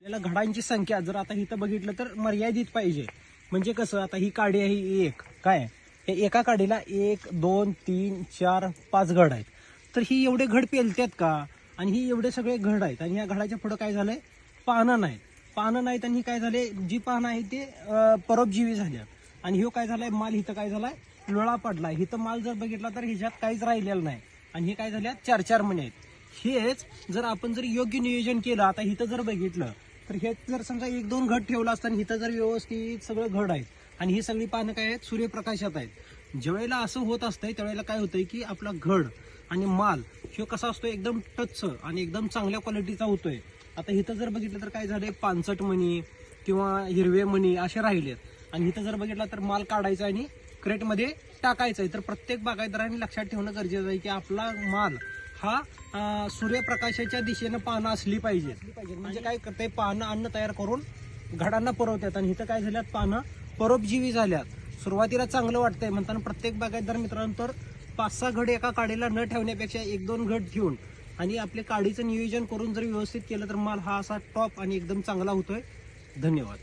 त्याला घडांची संख्या जर आता इथं बघितलं तर मर्यादित पाहिजे. म्हणजे कसं, आता ही काडी आहे एक, काय हे एका काडीला 1 2 3 4 5 घड आहेत. तर ही एवढे घड पेलतात का? आणि ही एवढे सगळे घड आहेत आणि ह्या घडाच्या पुढे काय झालंय, पानं नाहीत आणि ही काय झाले, जी पानं आहेत ते परोपजीवी झाल्या. आणि ह्यो काय झालाय, माल इथं काय झालाय, लोळा पडलाय. इथं माल जर बघितला तर ह्याच्यात काहीच राहिलेलं नाही आणि हे काय झाल्या 4-4 मणी आहेत. हेच जर आपण जर योग्य नियोजन केलं, आता इथं जर बघितलं तर हे जर समजा 1-2 घड ठेवलं असतं आणि इथं जर व्यवस्थित सगळं घड आहेत आणि ही सगळी पानं काय आहेत, सूर्यप्रकाशात आहेत. ज्यावेळेला असं होत असतंय त्यावेळेला काय होतंय की आपला घड आणि माल ह्यो कसा असतो, एकदम टच आणि एकदम चांगल्या क्वालिटीचा होतोय. आता इथं जर बघितलं तर काय झालंय, पानसट मणी किंवा हिरवे मणी असे राहिलेत आणि इथं जर बघितलं तर माल काढायचा आणि क्रेटमध्ये टाकायचा आहे. तर प्रत्येक बागायतदारांनी लक्षात ठेवणं गरजेचं आहे की आपला माल हा सूर्यप्रकाशाच्या दिशेनं पानं असली पाहिजे. म्हणजे काय करते, पानं अन्न तयार करून घडांना पुरवतात आणि इथं काय झाल्यात, पानं परोपजीवी झाल्यात. सुरुवातीला चांगलं वाटतंय म्हणताना प्रत्येक बागायतदार मित्रांनो तर 5-6 घड एका काडीला न ठेवण्यापेक्षा 1-2 घड ठेवून आणि आपल्या काडीचं नियोजन करून जर व्यवस्थित केलं तर माल हा असा टॉप आणि एकदम चांगला होतोय. धन्यवाद.